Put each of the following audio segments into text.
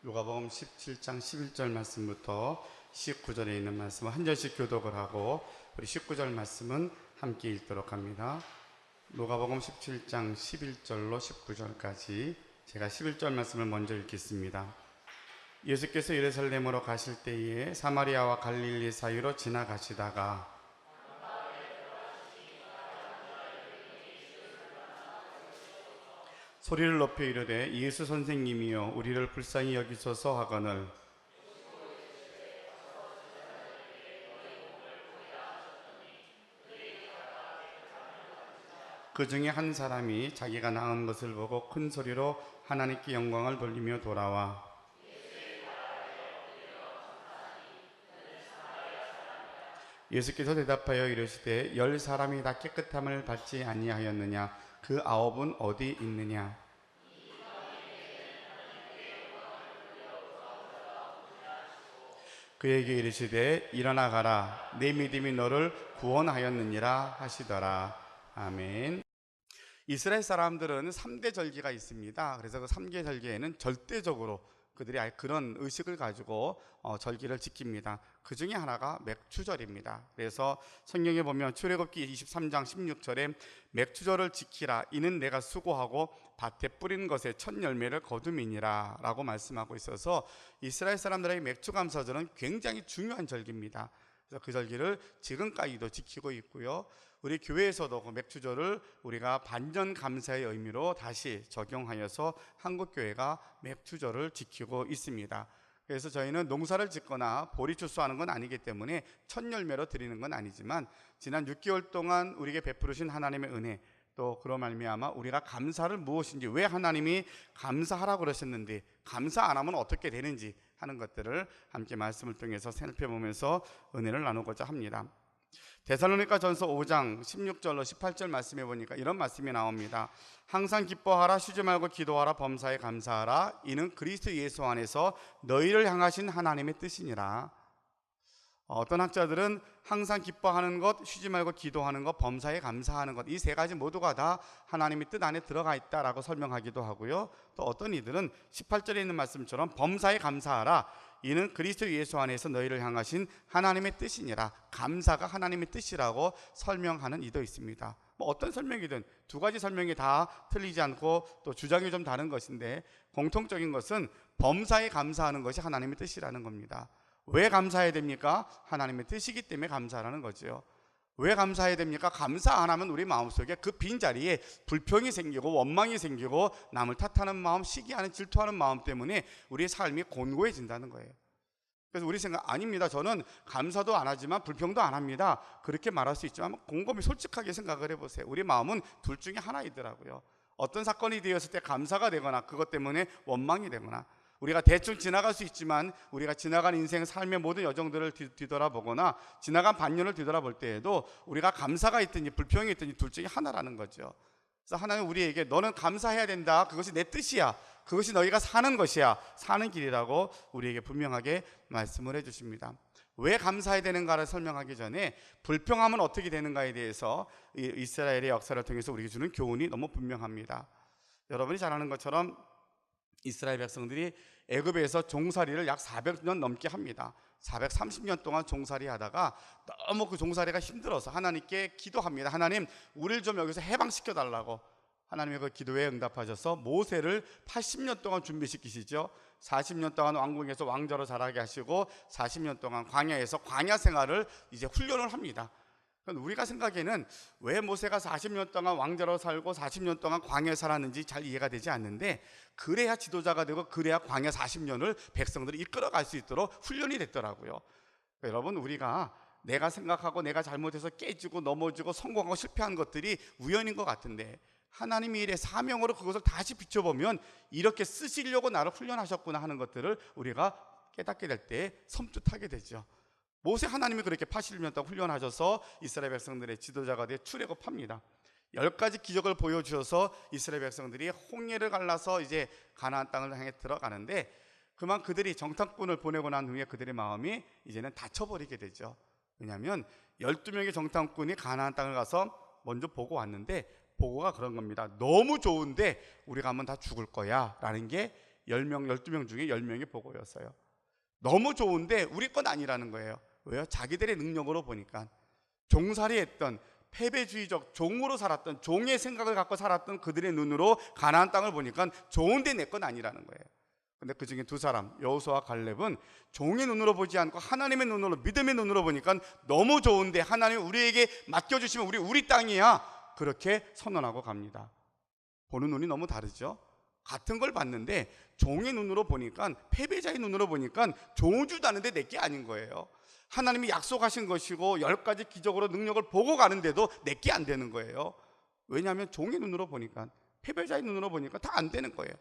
누가복음 17장 11절 말씀부터 19절에 있는 말씀을 한 절씩 교독을 하고 우리 19절 말씀은 함께 읽도록 합니다. 누가복음 17장 11절로 19절까지 제가 11절 말씀을 먼저 읽겠습니다. 예수께서 예루살렘으로 가실 때에 사마리아와 갈릴리 사이로 지나가시다가 소리를 높여 이르되 예수 선생님이여 우리를 불쌍히 여기소서 하거늘 그 중에 한 사람이 자기가 나은 것을 보고 큰 소리로 하나님께 영광을 돌리며 돌아와 예수께서 대답하여 이르시되 10사람이 다 깨끗함을 받지 아니하였느냐 그 9은 어디 있느냐. 그에게 이르시되 일어나 가라 내 믿음이 너를 구원하였느니라 하시더라. 아멘. 이스라엘 사람들은 3대 절기가 있습니다. 그래서 그 3개 절기에는 절대적으로 그들이 그런 의식을 가지고 절기를 지킵니다. 그 중에 하나가 맥추절입니다. 그래서 성경에 보면 출애굽기 23장 16절에 맥추절을 지키라 이는 내가 수고하고 밭에 뿌린 것의 첫 열매를 거둠이니라 라고 말씀하고 있어서 이스라엘 사람들의 맥추감사절은 굉장히 중요한 절기입니다. 그래서 그 절기를 지금까지도 지키고 있고요. 우리 교회에서도 그 맥추절을 우리가 반전 감사의 의미로 다시 적용하여서 한국교회가 맥추절을 지키고 있습니다. 그래서 저희는 농사를 짓거나 보리 추수하는 건 아니기 때문에 첫 열매로 드리는 건 아니지만 지난 6개월 동안 우리에게 베푸르신 하나님의 은혜 또 그로 말미암아 우리가 감사를 무엇인지 왜 하나님이 감사하라고 그러셨는지 감사 안 하면 어떻게 되는지 하는 것들을 함께 말씀을 통해서 살펴보면서 은혜를 나누고자 합니다. 데살로니가전서 5장 16절로 18절 말씀해 보니까 이런 말씀이 나옵니다. 항상 기뻐하라 쉬지 말고 기도하라 범사에 감사하라 이는 그리스도 예수 안에서 너희를 향하신 하나님의 뜻이니라. 어떤 학자들은 항상 기뻐하는 것, 쉬지 말고 기도하는 것, 범사에 감사하는 것 이 세 가지 모두가 다 하나님의 뜻 안에 들어가 있다라고 설명하기도 하고요. 또 어떤 이들은 18절에 있는 말씀처럼 범사에 감사하라 이는 그리스도 예수 안에서 너희를 향하신 하나님의 뜻이니라. 감사가 하나님의 뜻이라고 설명하는 이도 있습니다. 어떤 설명이든 두 가지 설명이 다 틀리지 않고 또 주장이 좀 다른 것인데 공통적인 것은 범사에 감사하는 것이 하나님의 뜻이라는 겁니다. 왜 감사해야 됩니까? 하나님의 뜻이기 때문에 감사하는 거죠. 왜 감사해야 됩니까? 감사 안 하면 우리 마음속에 그 빈자리에 불평이 생기고 원망이 생기고 남을 탓하는 마음, 시기하는 질투하는 마음 때문에 우리의 삶이 곤고해진다는 거예요. 그래서 우리 생각 아닙니다. 저는 감사도 안 하지만 불평도 안 합니다. 그렇게 말할 수 있지만 곰곰이 솔직하게 생각을 해보세요. 우리 마음은 둘 중에 하나이더라고요. 어떤 사건이 되었을 때 감사가 되거나 그것 때문에 원망이 되거나 우리가 대충 지나갈 수 있지만 우리가 지나간 인생 삶의 모든 여정들을 뒤돌아보거나 지나간 반년을 뒤돌아볼 때에도 우리가 감사가 있든지 불평이 있든지 둘 중에 하나라는 거죠. 그래서 하나님 우리에게 너는 감사해야 된다. 그것이 내 뜻이야. 그것이 너희가 사는 것이야. 사는 길이라고 우리에게 분명하게 말씀을 해주십니다. 왜 감사해야 되는가를 설명하기 전에 불평하면 어떻게 되는가에 대해서 이스라엘의 역사를 통해서 우리에게 주는 교훈이 너무 분명합니다. 여러분이 잘 아는 것처럼 이스라엘 백성들이 애굽에서 종살이를 약 400년 넘게 합니다. 430년 동안 종살이 하다가 너무 그 종살이가 힘들어서 하나님께 기도합니다. 하나님 우리를 좀 여기서 해방시켜 달라고. 하나님의 그 기도에 응답하셔서 모세를 80년 동안 준비시키시죠. 40년 동안 왕궁에서 왕자로 자라게 하시고 40년 동안 광야에서 광야 생활을 이제 훈련을 합니다. 우리가 생각에는 왜 모세가 40년 동안 왕자로 살고 40년 동안 광야에 살았는지 잘 이해가 되지 않는데 그래야 지도자가 되고 그래야 광야 40년을 백성들이 이끌어갈 수 있도록 훈련이 됐더라고요. 여러분 우리가 내가 생각하고 내가 잘못해서 깨지고 넘어지고 성공하고 실패한 것들이 우연인 것 같은데 하나님이 일의 사명으로 그것을 다시 비춰보면 이렇게 쓰시려고 나를 훈련하셨구나 하는 것들을 우리가 깨닫게 될 때 섬찟하게 되죠. 모세 하나님이 그렇게 80년 동안 훈련하셔서 이스라엘 백성들의 지도자가 되어 출애굽합니다. 10가지 기적을 보여주셔서 이스라엘 백성들이 홍해를 갈라서 이제 가나안 땅을 향해 들어가는데 그만 그들이 정탐꾼을 보내고 난 후에 그들의 마음이 이제는 닫혀버리게 되죠. 왜냐하면 12명의 정탐꾼이 가나안 땅을 가서 먼저 보고 왔는데 보고가 그런 겁니다. 너무 좋은데 우리가 하면 다 죽을 거야 라는 게 10명, 12명 중에 10명이 보고였어요. 너무 좋은데 우리 건 아니라는 거예요. 왜요? 자기들의 능력으로 보니까 종살이했던 패배주의적 종으로 살았던, 종의 생각을 갖고 살았던 그들의 눈으로 가나안 땅을 보니까 좋은데 내 건 아니라는 거예요. 근데 그 중에 두 사람, 여호수아와 갈렙은 종의 눈으로 보지 않고 하나님의 눈으로, 믿음의 눈으로 보니까 너무 좋은데 하나님이 우리에게 맡겨주시면 우리 땅이야, 그렇게 선언하고 갑니다. 보는 눈이 너무 다르죠. 같은 걸 봤는데 종의 눈으로 보니까, 패배자의 눈으로 보니까 좋은 줄도 아는데 내게 아닌 거예요. 하나님이 약속하신 것이고 10가지 기적으로 능력을 보고 가는데도 내게 안 되는 거예요. 왜냐하면 종의 눈으로 보니까, 패배자의 눈으로 보니까 다 안 되는 거예요.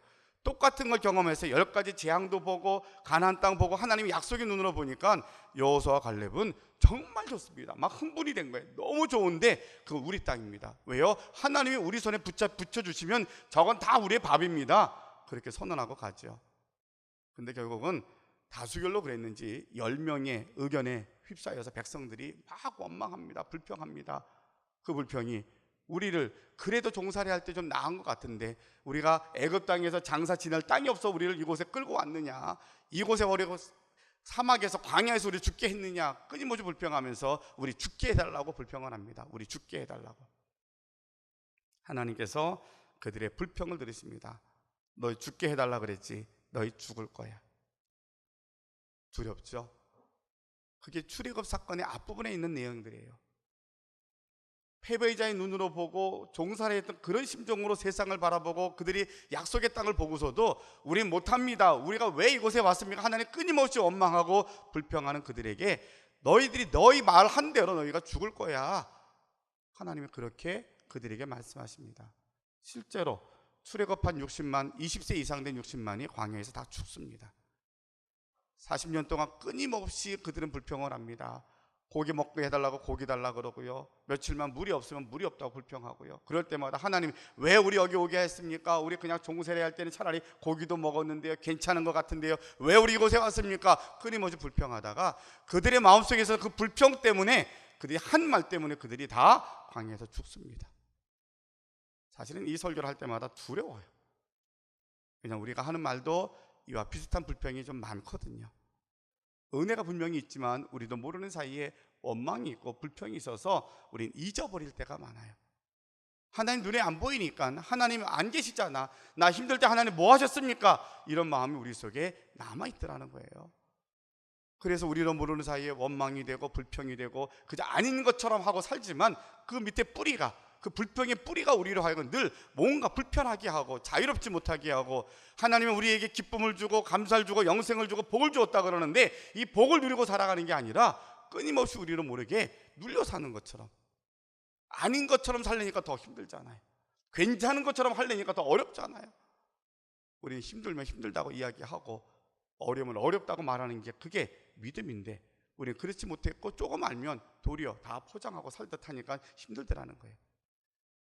똑같은 걸 경험해서 10가지 재앙도 보고 가나안 땅 보고 하나님의 약속의 눈으로 보니까 여호수아와 갈렙은 정말 좋습니다. 막 흥분이 된 거예요. 너무 좋은데 그거 우리 땅입니다. 왜요? 하나님이 우리 손에 붙여주시면 저건 다 우리의 밥입니다. 그렇게 선언하고 가죠. 근데 결국은 다수결로 그랬는지 10명의 의견에 휩싸여서 백성들이 막 원망합니다. 불평합니다. 그 불평이 우리를 그래도 종살이 할 때 좀 나은 것 같은데, 우리가 애굽 땅에서 장사 지낼 땅이 없어 우리를 이곳에 끌고 왔느냐, 이곳에 버리고 사막에서 광야에서 우리 죽게 했느냐, 끊임없이 불평하면서 우리 죽게 해달라고 불평을 합니다. 우리 죽게 해달라고. 하나님께서 그들의 불평을 들으십니다. 너희 죽게 해달라 그랬지, 너희 죽을 거야. 두렵죠? 그게 출애굽 사건의 앞부분에 있는 내용들이에요. 패배자의 눈으로 보고 종살이했던 그런 심정으로 세상을 바라보고 그들이 약속의 땅을 보고서도 우린 못합니다, 우리가 왜 이곳에 왔습니까? 하나님 끊임없이 원망하고 불평하는 그들에게 너희들이 너희 말한 대로 너희가 죽을 거야, 하나님이 그렇게 그들에게 말씀하십니다. 실제로 출애굽한 60만, 20세 이상 된 60만이 광야에서 다 죽습니다. 40년 동안 끊임없이 그들은 불평을 합니다. 고기 먹게 해달라고 고기 달라 그러고요, 며칠만 물이 없으면 물이 없다고 불평하고요. 그럴 때마다 하나님 왜 우리 여기 오게 했습니까? 우리 그냥 종세례 할 때는 차라리 고기도 먹었는데요, 괜찮은 것 같은데요, 왜 우리 이곳에 왔습니까? 끊임없이 불평하다가 그들의 마음속에서 그 불평 때문에, 그들이 한 말 때문에 그들이 다 광야에서 죽습니다. 사실은 이 설교를 할 때마다 두려워요. 그냥 우리가 하는 말도 이와 비슷한 불평이 좀 많거든요. 은혜가 분명히 있지만 우리도 모르는 사이에 원망이 있고 불평이 있어서 우린 잊어버릴 때가 많아요. 하나님 눈에 안 보이니까, 하나님 안 계시잖아, 나 힘들 때 하나님 뭐 하셨습니까? 이런 마음이 우리 속에 남아있더라는 거예요. 그래서 우리도 모르는 사이에 원망이 되고 불평이 되고 그저 아닌 것처럼 하고 살지만 그 밑에 뿌리가, 그 불평의 뿌리가 우리로 하여금 늘 뭔가 불편하게 하고 자유롭지 못하게 하고, 하나님은 우리에게 기쁨을 주고 감사를 주고 영생을 주고 복을 주었다 그러는데 이 복을 누리고 살아가는 게 아니라 끊임없이 우리를 모르게 눌려 사는 것처럼, 아닌 것처럼 살려니까 더 힘들잖아요. 괜찮은 것처럼 하려니까 더 어렵잖아요. 우리는 힘들면 힘들다고 이야기하고 어려우면 어렵다고 말하는 게 그게 믿음인데, 우리는 그렇지 못했고 조금 알면 도리어 다 포장하고 살듯 하니까 힘들더라는 거예요.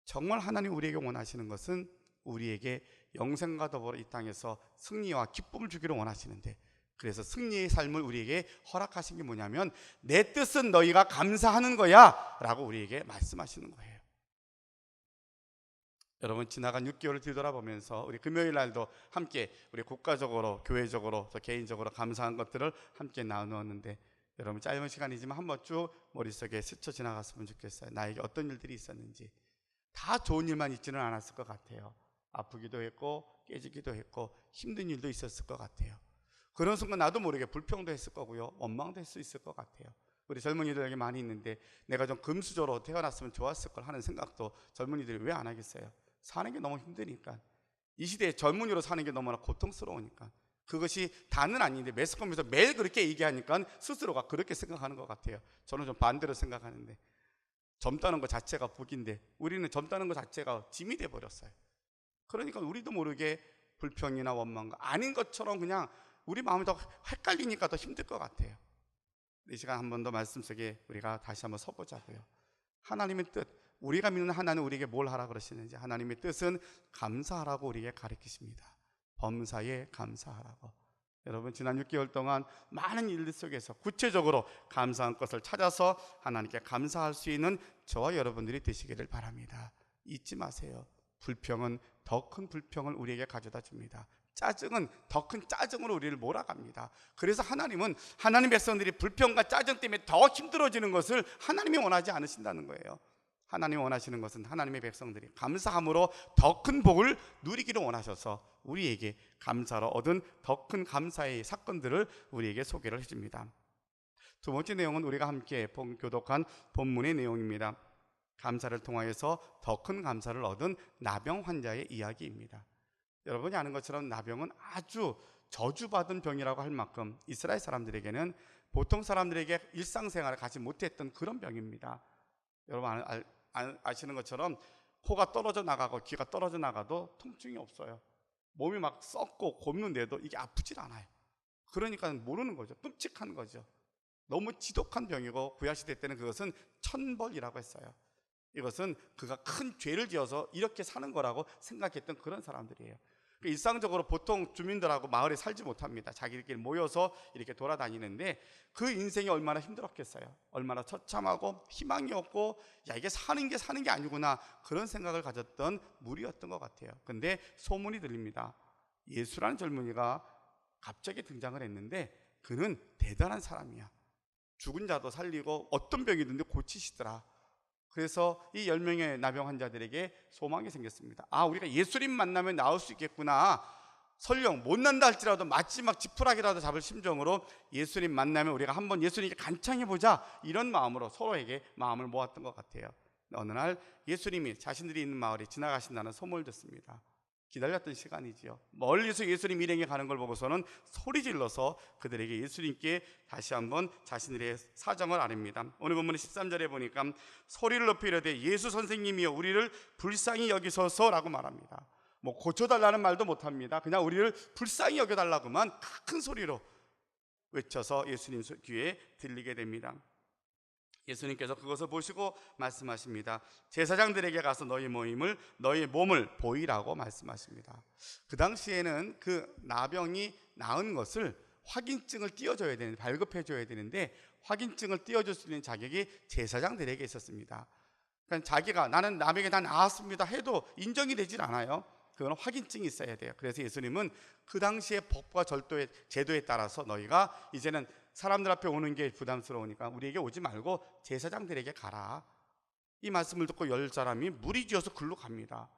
정말 하나님 우리에게 원하시는 것은 우리에게 영생과 더불어 이 땅에서 승리와 기쁨을 주기를 원하시는데, 그래서 승리의 삶을 우리에게 허락하신 게 뭐냐면 내 뜻은 너희가 감사하는 거야 라고 우리에게 말씀하시는 거예요. 여러분, 지나간 6개월을 뒤돌아보면서 우리 금요일 날도 함께 우리 국가적으로, 교회적으로, 또 개인적으로 감사한 것들을 함께 나누었는데, 여러분 짧은 시간이지만 한번 쭉 머릿속에 스쳐 지나갔으면 좋겠어요. 나에게 어떤 일들이 있었는지. 다 좋은 일만 있지는 않았을 것 같아요. 아프기도 했고 깨지기도 했고 힘든 일도 있었을 것 같아요. 그런 순간 나도 모르게 불평도 했을 거고요, 원망도 했을 수 있을 것 같아요. 우리 젊은이들에게 많이 있는데 내가 좀 금수저로 태어났으면 좋았을 걸 하는 생각도 젊은이들이 왜 안 하겠어요? 사는 게 너무 힘드니까, 이 시대에 젊은이로 사는 게 너무나 고통스러우니까. 그것이 다는 아닌데 매스컴에서 매일 그렇게 얘기하니까 스스로가 그렇게 생각하는 것 같아요. 저는 좀 반대로 생각하는데, 젊다는 것 자체가 복인데 우리는 젊다는 것 자체가 짐이 돼버렸어요. 그러니까 우리도 모르게 불평이나 원망과 아닌 것처럼 그냥 우리 마음이 더 헷갈리니까 더 힘들 것 같아요. 이 시간 한 번 더 말씀 속에 우리가 다시 한번 서보자고요. 하나님의 뜻, 우리가 믿는 하나님 우리에게 뭘 하라 그러시는지, 하나님의 뜻은 감사하라고 우리에게 가르치십니다. 범사에 감사하라고. 여러분, 지난 6개월 동안 많은 일들 속에서 구체적으로 감사한 것을 찾아서 하나님께 감사할 수 있는 저와 여러분들이 되시기를 바랍니다. 잊지 마세요. 불평은 더 큰 불평을 우리에게 가져다 줍니다. 짜증은 더 큰 짜증으로 우리를 몰아갑니다. 그래서 하나님은 하나님 백성들이 불평과 짜증 때문에 더 힘들어지는 것을 하나님이 원하지 않으신다는 거예요. 하나님이 원하시는 것은 하나님의 백성들이 감사함으로 더 큰 복을 누리기를 원하셔서 우리에게 감사로 얻은 더 큰 감사의 사건들을 우리에게 소개를 해줍니다. 두 번째 내용은 우리가 함께 교독한 본문의 내용입니다. 감사를 통하여서 더 큰 감사를 얻은 나병 환자의 이야기입니다. 여러분이 아는 것처럼 나병은 아주 저주받은 병이라고 할 만큼 이스라엘 사람들에게는 보통 사람들에게 일상생활을 가지 못했던 그런 병입니다. 여러분 아시는 것처럼 코가 떨어져 나가고 귀가 떨어져 나가도 통증이 없어요. 몸이 막 썩고 곱는데도 이게 아프질 않아요. 그러니까 모르는 거죠. 끔찍한 거죠. 너무 지독한 병이고 구약시대 때는 그것은 천벌이라고 했어요. 이것은 그가 큰 죄를 지어서 이렇게 사는 거라고 생각했던 그런 사람들이에요. 일상적으로 보통 주민들하고 마을에 살지 못합니다. 자기들끼리 모여서 이렇게 돌아다니는데 그 인생이 얼마나 힘들었겠어요. 얼마나 처참하고 희망이 없고 야 이게 사는 게 아니구나 그런 생각을 가졌던 무리였던 것 같아요. 근데 소문이 들립니다. 예수라는 젊은이가 갑자기 등장을 했는데 그는 대단한 사람이야. 죽은 자도 살리고 어떤 병이든지 고치시더라. 그래서 이 10명의 나병 환자들에게 소망이 생겼습니다. 우리가 예수님 만나면 나을 수 있겠구나. 설령 못 난다 할지라도 마지막 지푸라기라도 잡을 심정으로 예수님 만나면 우리가 한번 예수님께 간청해보자 이런 마음으로 서로에게 마음을 모았던 것 같아요. 어느 날 예수님이 자신들이 있는 마을에 지나가신다는 소문을 듣습니다. 기다렸던 시간이지요. 멀리서 예수님 일행이 가는 걸 보고서는 소리 질러서 그들에게 예수님께 다시 한번 자신들의 사정을 아릅니다. 오늘 본문의 13절에 보니까 소리를 높이 이르되 예수 선생님이여 우리를 불쌍히 여기소서라고 말합니다. 고쳐달라는 말도 못합니다. 그냥 우리를 불쌍히 여겨달라고만 큰 소리로 외쳐서 예수님 귀에 들리게 됩니다. 예수님께서 그것을 보시고 말씀하십니다. 제사장들에게 가서 너희 몸을 보이라고 말씀하십니다. 그 당시에는 그 나병이 나은 것을 확인증을 띄워줘야 되는데 발급해줘야 되는데 확인증을 띄워줄 수 있는 자격이 제사장들에게 있었습니다. 그러니까 자기가 나는 나병이 다 나았습니다 해도 인정이 되질 않아요. 그건 확인증이 있어야 돼요. 그래서 예수님은 그 당시의 법과 제도에 따라서 너희가 이제는 사람들 앞에 오는 게 부담스러우니까 우리에게 오지 말고 제사장들에게 가라. 이 말씀을 듣고 10사람이 무리지어서 글로 갑니다.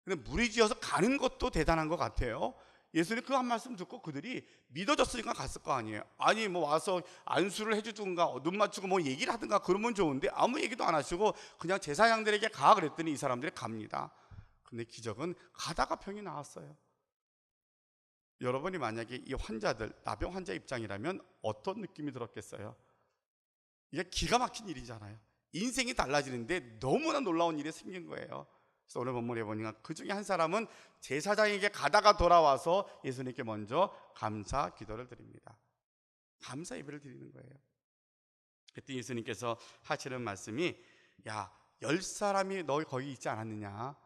근데 무리지어서 가는 것도 대단한 것 같아요. 예수님 그 한 말씀 듣고 그들이 믿어졌으니까 갔을 거 아니에요. 아니 와서 안수를 해주든가 눈 맞추고 얘기를 하든가 그러면 좋은데 아무 얘기도 안 하시고 그냥 제사장들에게 가 그랬더니 이 사람들이 갑니다. 근데 기적은 가다가 병이 나았어요. 여러분이 만약에 이 환자들, 나병 환자 입장이라면 어떤 느낌이 들었겠어요? 이게 기가 막힌 일이잖아요. 인생이 달라지는데 너무나 놀라운 일이 생긴 거예요. 그래서 오늘 본문에 보니까 그 중에 한 사람은 제사장에게 가다가 돌아와서 예수님께 먼저 감사 기도를 드립니다. 감사 예배를 드리는 거예요. 그때 예수님께서 하시는 말씀이 10사람이 너 거기 있지 않았느냐?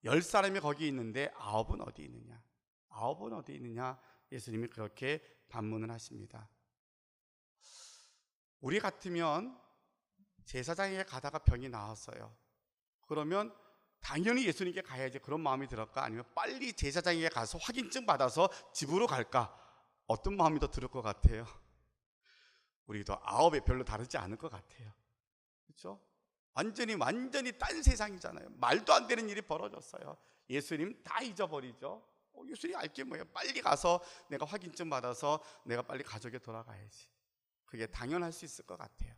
10사람이 거기 있는데 9은 어디 있느냐? 9은 어디 있느냐? 예수님이 그렇게 반문을 하십니다. 우리 같으면 제사장에게 가다가 병이 나왔어요. 그러면 당연히 예수님께 가야지 그런 마음이 들을까? 아니면 빨리 제사장에게 가서 확인증 받아서 집으로 갈까? 어떤 마음이 더 들을 것 같아요? 우리도 9에 별로 다르지 않을 것 같아요. 그렇죠? 완전히 딴 세상이잖아요. 말도 안 되는 일이 벌어졌어요. 예수님 다 잊어버리죠. 예수님 알게 뭐예요? 빨리 가서 내가 확인증 받아서 내가 빨리 가족에 돌아가야지. 그게 당연할 수 있을 것 같아요.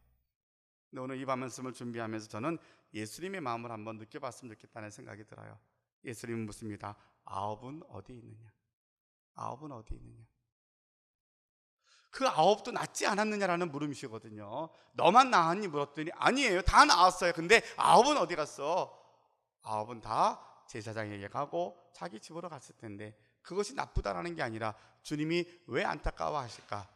근데 오늘 이 말씀을 준비하면서 저는 예수님의 마음을 한번 느껴봤으면 좋겠다는 생각이 들어요. 예수님은 묻습니다. 9은 어디 있느냐? 9은 어디 있느냐? 그 9도 낫지 않았느냐라는 물음이시거든요. 너만 나았니? 물었더니 아니에요. 다 나았어요. 근데 9은 어디 갔어? 9은 다 제사장에게 가고 자기 집으로 갔을 텐데 그것이 나쁘다라는 게 아니라 주님이 왜 안타까워하실까?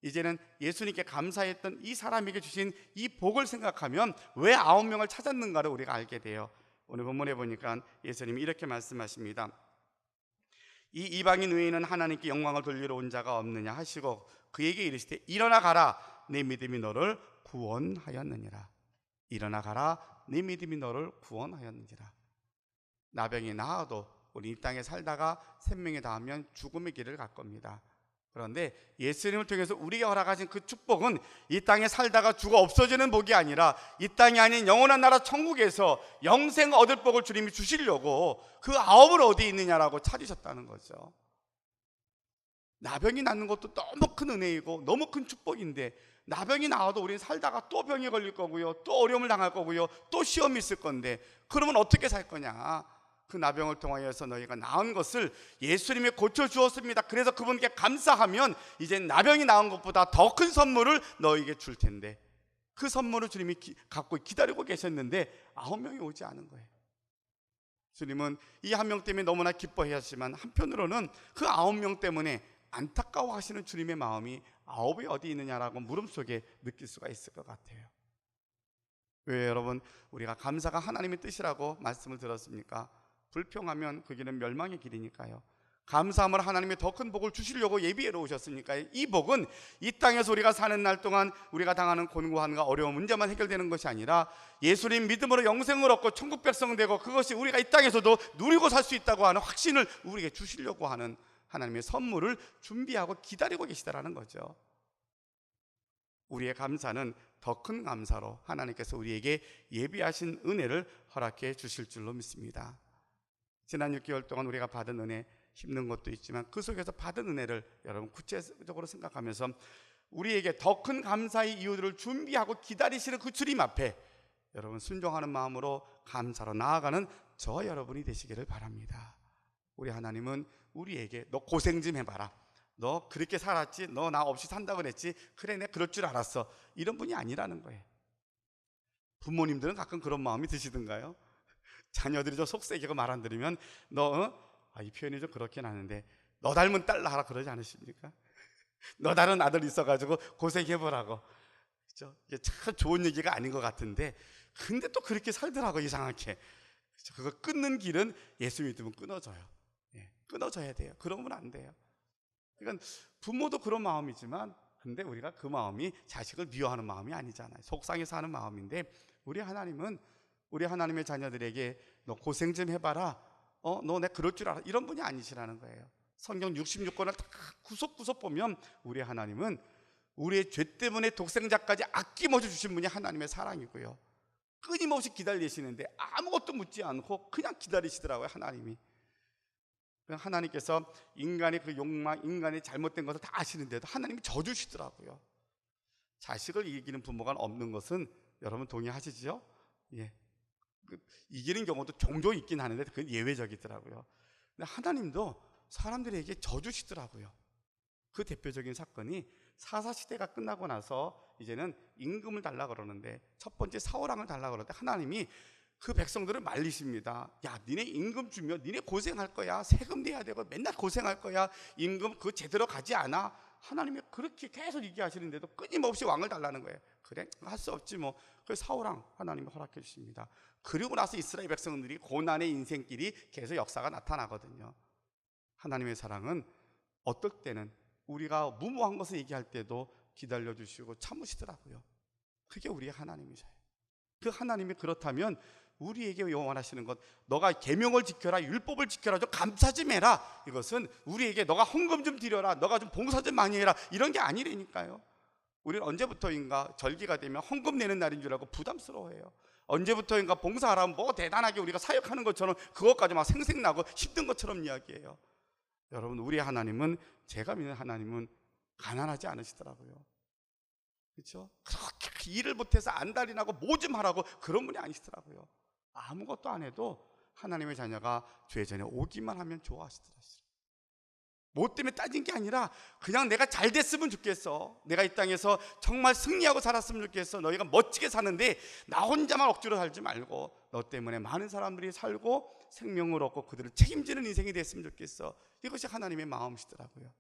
이제는 예수님께 감사했던 이 사람에게 주신 이 복을 생각하면 왜 9명을 찾았는가를 우리가 알게 돼요. 오늘 본문에 보니까 예수님이 이렇게 말씀하십니다. 이 이방인 외에는 하나님께 영광을 돌리러 온 자가 없느냐 하시고 그에게 이르시되 일어나 가라 내 믿음이 너를 구원하였느니라. 일어나 가라 내 믿음이 너를 구원하였느니라. 나병이 나아도 우리 이 땅에 살다가 생명에 닿으면 죽음의 길을 갈 겁니다. 그런데 예수님을 통해서 우리에게 허락하신 그 축복은 이 땅에 살다가 죽어 없어지는 복이 아니라 이 땅이 아닌 영원한 나라 천국에서 영생 얻을 복을 주님이 주시려고 그 아홉을 어디 있느냐라고 찾으셨다는 거죠. 나병이 낫는 것도 너무 큰 은혜이고 너무 큰 축복인데, 나병이 나와도 우리는 살다가 또 병에 걸릴 거고요, 또 어려움을 당할 거고요, 또 시험이 있을 건데, 그러면 어떻게 살 거냐? 그 나병을 통하여서 너희가 나은 것을 예수님이 고쳐주었습니다. 그래서 그분께 감사하면 이제 나병이 나은 것보다 더 큰 선물을 너희에게 줄 텐데, 그 선물을 주님이 갖고 기다리고 계셨는데 9명이 오지 않은 거예요. 주님은 이 한 명 때문에 너무나 기뻐하셨지만 한편으로는 그 9명 때문에 안타까워하시는 주님의 마음이 9이 어디 있느냐라고 물음 속에 느낄 수가 있을 것 같아요. 왜 여러분, 우리가 감사가 하나님의 뜻이라고 말씀을 들었습니까? 불평하면 그 길은 멸망의 길이니까요. 감사함을 하나님의 더 큰 복을 주시려고 예비해 놓으셨으니까, 이 복은 이 땅에서 우리가 사는 날 동안 우리가 당하는 곤고함과 어려운 문제만 해결되는 것이 아니라 예수님 믿음으로 영생을 얻고 천국 백성 되고 그것이 우리가 이 땅에서도 누리고 살 수 있다고 하는 확신을 우리에게 주시려고 하는 하나님의 선물을 준비하고 기다리고 계시다라는 거죠. 우리의 감사는 더 큰 감사로 하나님께서 우리에게 예비하신 은혜를 허락해 주실 줄로 믿습니다. 지난 6개월 동안 우리가 받은 은혜, 힘든 것도 있지만 그 속에서 받은 은혜를 여러분 구체적으로 생각하면서 우리에게 더 큰 감사의 이유들을 준비하고 기다리시는 그 주님 앞에 여러분 순종하는 마음으로 감사로 나아가는 저 여러분이 되시기를 바랍니다. 우리 하나님은 우리에게 너 고생 좀 해봐라, 너 그렇게 살았지, 너 나 없이 산다고 그랬지, 그래 내가 그럴 줄 알았어, 이런 분이 아니라는 거예요. 부모님들은 가끔 그런 마음이 드시던가요? 자녀들이 좀 속세게고 말 안 들으면 이 표현이 좀 그렇긴 하는데 너 닮은 딸 낳아라 그러지 않으십니까? 너 다른 아들 있어가지고 고생해보라고. 그렇죠? 이게 참 좋은 얘기가 아닌 것 같은데 근데 또 그렇게 살더라고, 이상하게. 그렇죠? 그거 끊는 길은 예수 믿으면 끊어져요. 끊어져야 돼요. 그러면 안 돼요. 그러니까 부모도 그런 마음이지만 근데 우리가 그 마음이 자식을 미워하는 마음이 아니잖아요. 속상해서 하는 마음인데, 우리 하나님은 우리 하나님의 자녀들에게 너 고생 좀 해봐라, 너 내가 그럴 줄 알아, 이런 분이 아니시라는 거예요. 성경 66권을 다 구석구석 보면 우리 하나님은 우리의 죄 때문에 독생자까지 아낌없이 주신 분이 하나님의 사랑이고요, 끊임없이 기다리시는데 아무것도 묻지 않고 그냥 기다리시더라고요. 하나님이. 하나님께서 인간의 그 욕망, 인간의 잘못된 것을 다 아시는데도 하나님이 져주시더라고요. 자식을 이기는 부모가 없는 것은 여러분 동의하시죠? 예. 이기는 경우도 종종 있긴 하는데 그건 예외적이더라고요. 근데 하나님도 사람들에게 져주시더라고요. 그 대표적인 사건이 사사시대가 끝나고 나서 이제는 임금을 달라고 그러는데, 첫 번째 사울왕을 달라고 그러는데 하나님이 그 백성들을 말리십니다. 야, 니네 임금 주면 니네 고생할 거야, 세금 내야 되고 맨날 고생할 거야, 임금 그거 제대로 가지 않아. 하나님이 그렇게 계속 얘기하시는데도 끊임없이 왕을 달라는 거예요. 그래, 할 수 없지 뭐. 그래서 사울왕 하나님이 허락해 주십니다. 그리고 나서 이스라엘 백성들이 고난의 인생길이 계속 역사가 나타나거든요. 하나님의 사랑은 어떨 때는 우리가 무모한 것을 얘기할 때도 기다려주시고 참으시더라고요. 그게 우리의 하나님이세요. 그 하나님이 그렇다면 우리에게 원하시는 것, 너가 계명을 지켜라, 율법을 지켜라, 좀 감사 좀 해라, 이것은 우리에게 너가 헌금 좀 드려라, 너가 좀 봉사 좀 많이 해라, 이런 게 아니라니까요. 우리는 언제부터인가 절기가 되면 헌금 내는 날인 줄 알고 부담스러워해요. 언제부터인가 봉사하라면 뭐 대단하게 우리가 사역하는 것처럼 그것까지 막 생색나고 힘든 것처럼 이야기해요. 여러분, 우리 하나님은, 제가 믿는 하나님은 가난하지 않으시더라고요. 그렇죠? 그렇게 일을 못해서 안달이 나고 뭐 좀 하라고 그런 분이 아니시더라고요. 아무것도 안 해도 하나님의 자녀가 죄 전에 오기만 하면 좋아하시더라고요. 뭐 때문에 따진 게 아니라 그냥 내가 잘 됐으면 좋겠어, 내가 이 땅에서 정말 승리하고 살았으면 좋겠어, 너희가 멋지게 사는데 나 혼자만 억지로 살지 말고 너 때문에 많은 사람들이 살고 생명을 얻고 그들을 책임지는 인생이 됐으면 좋겠어. 이것이 하나님의 마음이시더라고요.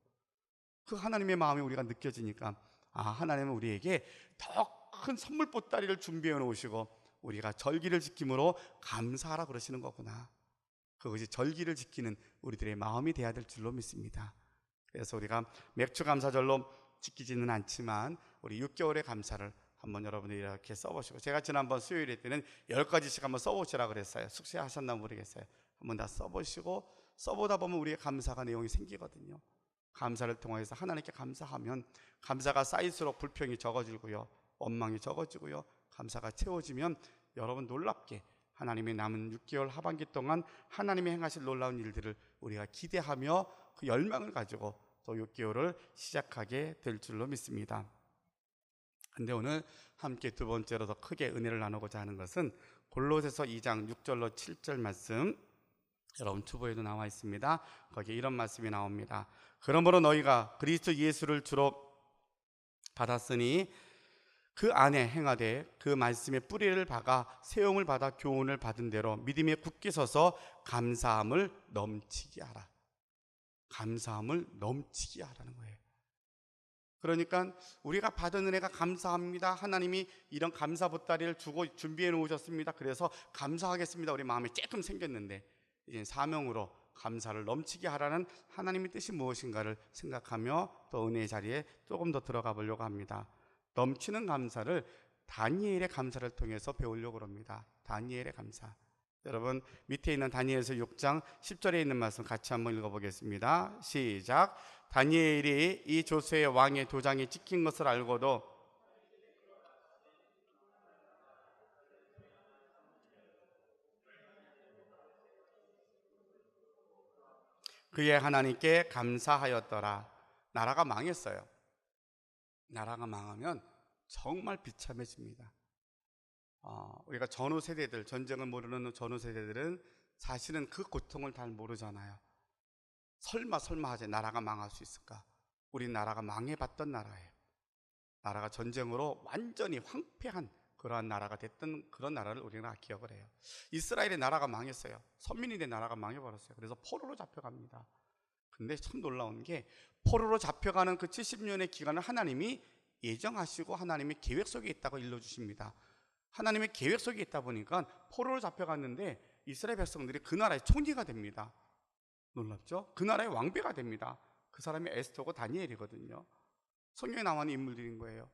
그 하나님의 마음이 우리가 느껴지니까 하나님은 우리에게 더 큰 선물 보따리를 준비해 놓으시고 우리가 절기를 지킴으로 감사하라 그러시는 거구나. 그것이 절기를 지키는 우리들의 마음이 돼야 될 줄로 믿습니다. 그래서 우리가 맥주 감사절로 지키지는 않지만 우리 6개월의 감사를 한번 여러분들이 이렇게 써보시고, 제가 지난번 수요일에 때는 10가지씩 한번 써보시라 그랬어요. 숙제하셨나 모르겠어요. 한번 다 써보시고 써보다 보면 우리의 감사가 내용이 생기거든요. 감사를 통해서 하나님께 감사하면 감사가 쌓일수록 불평이 적어지고요, 원망이 적어지고요, 감사가 채워지면 여러분 놀랍게 하나님의 남은 6개월 하반기 동안 하나님이 행하실 놀라운 일들을 우리가 기대하며 그 열망을 가지고 또 6개월을 시작하게 될 줄로 믿습니다. 근데 오늘 함께 두 번째로 더 크게 은혜를 나누고자 하는 것은 골로새서 2장 6절로 7절 말씀, 여러분 투보에도 나와 있습니다. 거기에 이런 말씀이 나옵니다. 그러므로 너희가 그리스도 예수를 주로 받았으니 그 안에 행하되 그 말씀의 뿌리를 박아 세움을 받아 교훈을 받은 대로 믿음에 굳게 서서 감사함을 넘치게 하라. 감사함을 넘치게 하라는 거예요. 그러니까 우리가 받은 은혜가 감사합니다, 하나님이 이런 감사 보따리를 주고 준비해 놓으셨습니다, 그래서 감사하겠습니다, 우리 마음에 조금 생겼는데 이제 사명으로 감사를 넘치게 하라는 하나님의 뜻이 무엇인가를 생각하며 또 은혜의 자리에 조금 더 들어가 보려고 합니다. 넘치는 감사를 다니엘의 감사를 통해서 배우려고 합니다. 다니엘의 감사. 여러분 밑에 있는 다니엘서 6장 10절에 있는 말씀 같이 한번 읽어보겠습니다. 시작. 다니엘이 이 조세의 왕의 도장이 찍힌 것을 알고도 그의 하나님께 감사하였더라. 나라가 망했어요. 나라가 망하면 정말 비참해집니다. 우리가 전후 세대들, 전쟁을 모르는 전후 세대들은 사실은 그 고통을 잘 모르잖아요. 설마 하지 나라가 망할 수 있을까? 우리 나라가 망해봤던 나라예요. 나라가 전쟁으로 완전히 황폐한 그러한 나라가 됐던 그런 나라를 우리가 기억을 해요. 이스라엘의 나라가 망했어요. 선민인의 나라가 망해버렸어요. 그래서 포로로 잡혀갑니다. 근데 참 놀라운 게 포로로 잡혀가는 그 70년의 기간을 하나님이 예정하시고 하나님의 계획 속에 있다고 일러주십니다. 하나님의 계획 속에 있다 보니까 포로로 잡혀갔는데 이스라엘 백성들이 그 나라의 총리가 됩니다. 놀랍죠? 그 나라의 왕비가 됩니다. 그 사람이 에스더고 다니엘이거든요. 성경에 나와 있는 인물들인 거예요.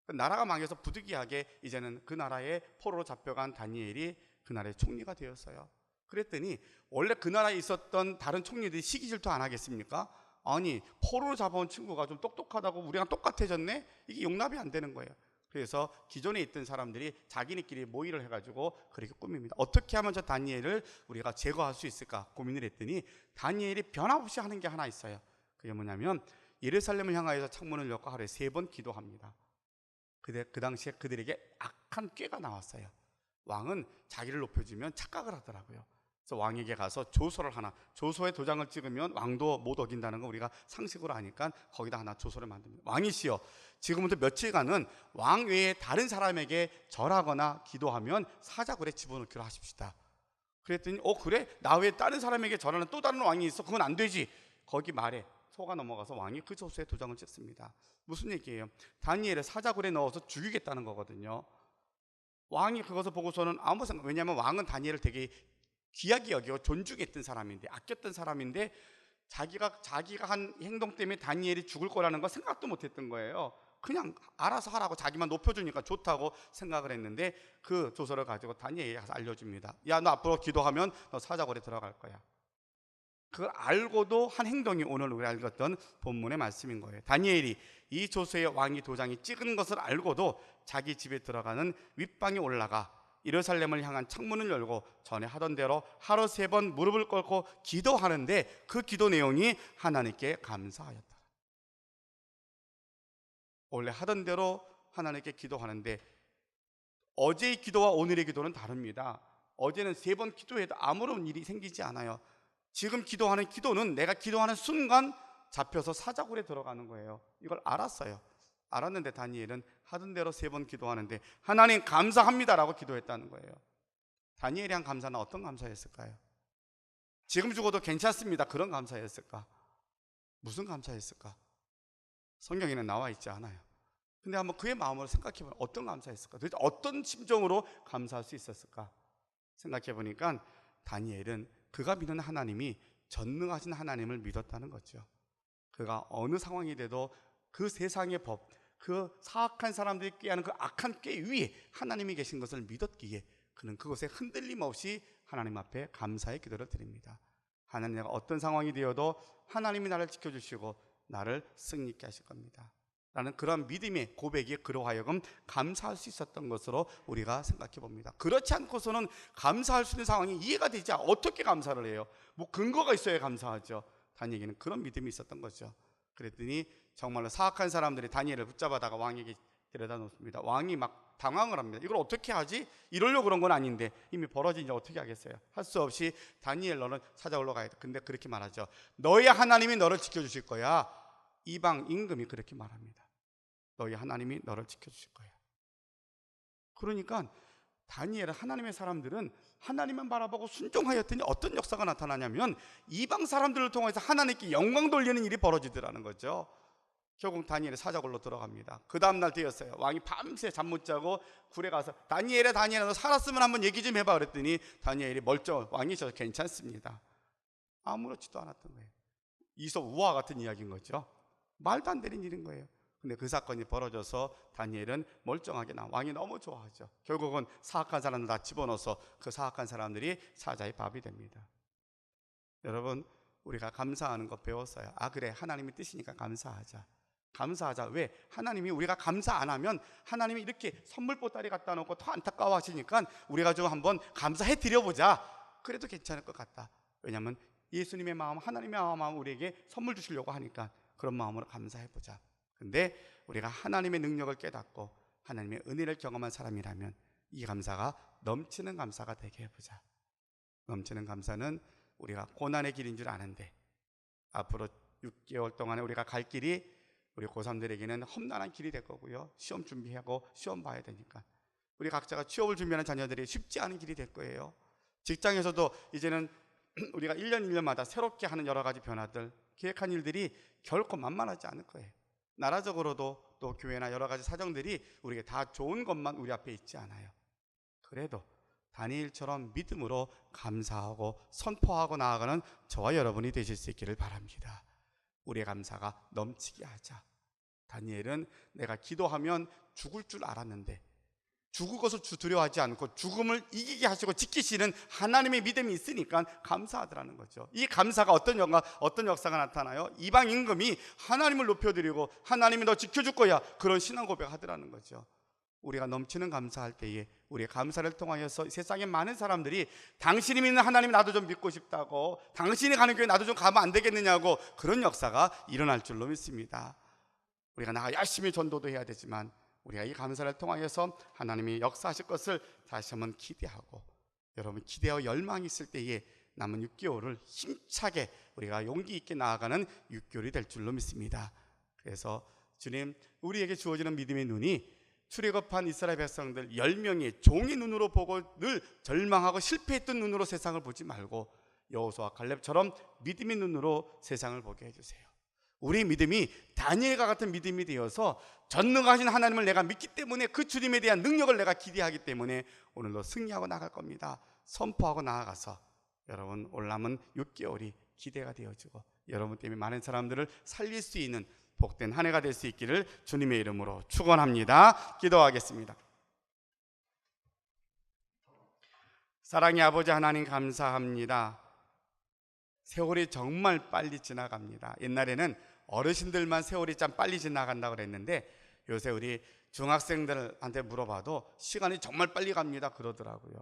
나라가 망해서 부득이하게 이제는 그 나라의 포로로 잡혀간 다니엘이 그 나라의 총리가 되었어요. 그랬더니 원래 그 나라에 있었던 다른 총리들이 시기 질투 안 하겠습니까? 아니 포로로 잡아온 친구가 좀 똑똑하다고 우리랑 똑같아졌네? 이게 용납이 안 되는 거예요. 그래서 기존에 있던 사람들이 자기네끼리 모의를 해가지고 그렇게 꾸밉니다. 어떻게 하면 저 다니엘을 우리가 제거할 수 있을까 고민을 했더니 다니엘이 변함없이 하는 게 하나 있어요. 그게 뭐냐면 예루살렘을 향하여서 창문을 열고 하루에 3번 기도합니다. 그 당시에 그들에게 악한 꾀가 나왔어요. 왕은 자기를 높여주면 착각을 하더라고요. 그래서 왕에게 가서 조서를 하나, 조서에 도장을 찍으면 왕도 못 어긴다는 거 우리가 상식으로 아니까 거기다 하나 조서를 만듭니다. 왕이시여, 지금부터 며칠간은 왕 외에 다른 사람에게 절하거나 기도하면 사자굴에 집어넣기로 하십시다. 그랬더니 그래? 나 외에 다른 사람에게 절하는 또 다른 왕이 있어? 그건 안 되지. 거기 말에 속아 넘어가서 왕이 그 조서에 도장을 찍습니다. 무슨 얘기예요? 다니엘을 사자굴에 넣어서 죽이겠다는 거거든요. 왕이 그것을 보고서는 아무 생각, 왜냐하면 왕은 다니엘을 되게 귀하게 여기고 존중했던 사람인데, 아꼈던 사람인데 자기가 한 행동 때문에 다니엘이 죽을 거라는 거 생각도 못했던 거예요. 그냥 알아서 하라고 자기만 높여주니까 좋다고 생각을 했는데 그 조서를 가지고 다니엘이 가서 알려줍니다. 야, 너 앞으로 기도하면 너 사자굴에 들어갈 거야. 그걸 알고도 한 행동이 오늘 우리가 읽었던 본문의 말씀인 거예요. 다니엘이 이 조서에 왕이 도장이 찍은 것을 알고도 자기 집에 들어가는 윗방에 올라가 예루살렘을 향한 창문을 열고 전에 하던 대로 하루 3번 무릎을 꿇고 기도하는데 그 기도 내용이 하나님께 감사하였다. 원래 하던 대로 하나님께 기도하는데 어제의 기도와 오늘의 기도는 다릅니다. 어제는 3번 기도해도 아무런 일이 생기지 않아요. 지금 기도하는 기도는 내가 기도하는 순간 잡혀서 사자굴에 들어가는 거예요. 이걸 알았어요. 알았는데 다니엘은 하던 대로 3번 기도하는데 하나님 감사합니다라고 기도했다는 거예요. 다니엘이 한 감사는 어떤 감사였을까요? 지금 죽어도 괜찮습니다, 그런 감사였을까? 무슨 감사였을까? 성경에는 나와 있지 않아요. 근데 한번 그의 마음으로 생각해 보면 어떤 감사였을까? 도대체 어떤 심정으로 감사할 수 있었을까? 생각해 보니까 다니엘은 그가 믿는 하나님이 전능하신 하나님을 믿었다는 거죠. 그가 어느 상황이 돼도 그 세상의 법, 그 사악한 사람들이 꾀하는 그 악한 꾀 위에 하나님이 계신 것을 믿었기에 그는 그것에 흔들림 없이 하나님 앞에 감사의 기도를 드립니다. 하나님, 내가 어떤 상황이 되어도 하나님이 나를 지켜주시고 나를 승리케 하실 겁니다 라는 그런 믿음의 고백이 그로 하여금 감사할 수 있었던 것으로 우리가 생각해 봅니다. 그렇지 않고서는 감사할 수 있는 상황이 이해가 되지 않아. 어떻게 감사를 해요? 뭐 근거가 있어야 감사하죠. 다니엘에게는 그런 믿음이 있었던 거죠. 그랬더니 정말로 사악한 사람들이 다니엘을 붙잡아다가 왕에게 데려다 놓습니다. 왕이 막 당황을 합니다. 이걸 어떻게 하지? 이러려고 그런 건 아닌데 이미 벌어진 이제 어떻게 하겠어요? 할 수 없이 다니엘, 너는 찾아올러 가야 돼. 근데 그렇게 말하죠. 너희 하나님이 너를 지켜주실 거야. 이방 임금이 그렇게 말합니다. 너희 하나님이 너를 지켜주실 거야. 그러니까 다니엘, 하나님의 사람들은 하나님만 바라보고 순종하였더니 어떤 역사가 나타나냐면 이방 사람들을 통해서 하나님께 영광 돌리는 일이 벌어지더라는 거죠. 결국 다니엘이 사자굴로 들어갑니다. 그 다음날 되었어요. 왕이 밤새 잠 못 자고 굴에 가서 다니엘아 너 살았으면 한번 얘기 좀 해봐 그랬더니 다니엘이 왕이 저 괜찮습니다. 아무렇지도 않았던 거예요. 이솝 우화 같은 이야기인 거죠. 말도 안 되는 일인 거예요. 근데 그 사건이 벌어져서 다니엘은 멀쩡하게 왕이 너무 좋아하죠. 결국은 사악한 사람들 다 집어넣어서 그 사악한 사람들이 사자의 밥이 됩니다. 여러분, 우리가 감사하는 거 배웠어요. 그래, 하나님의 뜻이니까 감사하자. 왜? 하나님이 우리가 감사 안 하면 하나님이 이렇게 선물 보따리 갖다 놓고 더 안타까워 하시니까 우리가 좀 한번 감사해 드려보자. 그래도 괜찮을 것 같다. 왜냐하면 예수님의 마음, 하나님의 마음 우리에게 선물 주시려고 하니까 그런 마음으로 감사해보자. 근데 우리가 하나님의 능력을 깨닫고 하나님의 은혜를 경험한 사람이라면 이 감사가 넘치는 감사가 되게 해보자. 넘치는 감사는 우리가 고난의 길인 줄 아는데 앞으로 6개월 동안에 우리가 갈 길이 우리 고3들에게는 험난한 길이 될 거고요. 시험 준비하고 시험 봐야 되니까 우리 각자가 취업을 준비하는 자녀들이 쉽지 않은 길이 될 거예요. 직장에서도 이제는 우리가 1년 1년마다 새롭게 하는 여러 가지 변화들, 계획한 일들이 결코 만만하지 않을 거예요. 나라적으로도 또 교회나 여러 가지 사정들이 우리에게 다 좋은 것만 우리 앞에 있지 않아요. 그래도 다니엘처럼 믿음으로 감사하고 선포하고 나아가는 저와 여러분이 되실 수 있기를 바랍니다. 우리의 감사가 넘치게 하자. 다니엘은 내가 기도하면 죽을 줄 알았는데 죽을 것을 두려워하지 않고 죽음을 이기게 하시고 지키시는 하나님의 믿음이 있으니까 감사하더라는 거죠. 이 감사가 어떤 역사가 나타나요? 이방 임금이 하나님을 높여드리고 하나님이 너 지켜줄 거야, 그런 신앙 고백하더라는 거죠. 우리가 넘치는 감사할 때에 우리의 감사를 통하여서 세상에 많은 사람들이 당신이 믿는 하나님 나도 좀 믿고 싶다고, 당신이 가는 교회 나도 좀 가면 안 되겠느냐고, 그런 역사가 일어날 줄로 믿습니다. 우리가 나가 열심히 전도도 해야 되지만 우리가 이 감사를 통하여서 하나님이 역사하실 것을 다시 한번 기대하고, 여러분 기대와 열망이 있을 때에 남은 6개월을 힘차게 우리가 용기 있게 나아가는 6개월이 될 줄로 믿습니다. 그래서 주님, 우리에게 주어지는 믿음의 눈이 출애굽한 이스라엘 백성들 10명이 종의 눈으로 보고 늘 절망하고 실패했던 눈으로 세상을 보지 말고 여호수아와 갈렙처럼 믿음의 눈으로 세상을 보게 해주세요. 우리 믿음이 다니엘과 같은 믿음이 되어서 전능하신 하나님을 내가 믿기 때문에 그 주님에 대한 능력을 내가 기대하기 때문에 오늘도 승리하고 나갈 겁니다. 선포하고 나아가서 여러분 올 남은 6개월이 기대가 되어지고 여러분 때문에 많은 사람들을 살릴 수 있는 복된 한 해가 될 수 있기를 주님의 이름으로 축원합니다. 기도하겠습니다. 사랑의 아버지 하나님, 감사합니다. 세월이 정말 빨리 지나갑니다. 옛날에는 어르신들만 세월이 참 빨리 지나간다고 그랬는데 요새 우리 중학생들한테 물어봐도 시간이 정말 빨리 갑니다 그러더라고요.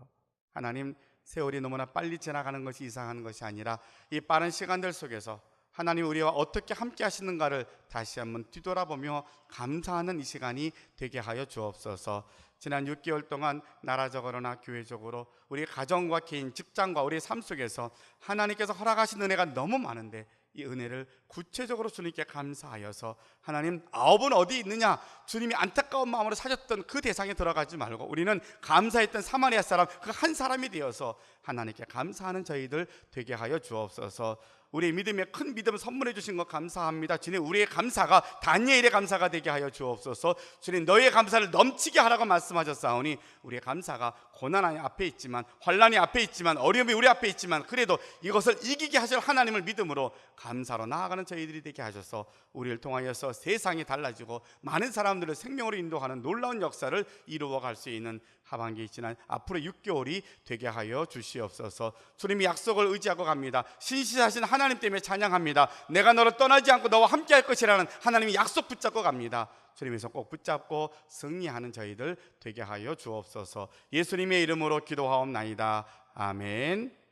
하나님, 세월이 너무나 빨리 지나가는 것이 이상한 것이 아니라 이 빠른 시간들 속에서 하나님 우리와 어떻게 함께 하시는가를 다시 한번 뒤돌아보며 감사하는 이 시간이 되게 하여 주옵소서. 지난 6개월 동안 나라적으로나 교회적으로 우리 가정과 개인, 직장과 우리의 삶 속에서 하나님께서 허락하신 은혜가 너무 많은데 이 은혜를 구체적으로 주님께 감사하여서 하나님, 아홉은 어디 있느냐, 주님이 안타까운 마음으로 사셨던 그 대상에 들어가지 말고 우리는 감사했던 사마리아 사람 그 한 사람이 되어서 하나님께 감사하는 저희들 되게 하여 주옵소서. 우리의 믿음에 큰 믿음을 선물해 주신 것 감사합니다. 주님, 우리의 감사가 다니엘의 감사가 되게 하여 주옵소서. 주님, 너희의 감사를 넘치게 하라고 말씀하셨사오니 우리의 감사가 고난이 앞에 있지만, 환난이 앞에 있지만, 어려움이 우리 앞에 있지만 그래도 이것을 이기게 하실 하나님을 믿음으로 감사로 나아가는 저희들이 되게 하셔서 우리를 통하여서 세상이 달라지고 많은 사람들을 생명으로 인도하는 놀라운 역사를 이루어갈 수 있는 하반기 지난 앞으로 6개월이 되게 하여 주시옵소서. 주님이 약속을 의지하고 갑니다. 신실하신 하나님 때문에 찬양합니다. 내가 너를 떠나지 않고 너와 함께 할 것이라는 하나님이 약속 붙잡고 갑니다. 주님에서 꼭 붙잡고 승리하는 저희들 되게 하여 주옵소서. 예수님의 이름으로 기도하옵나이다. 아멘.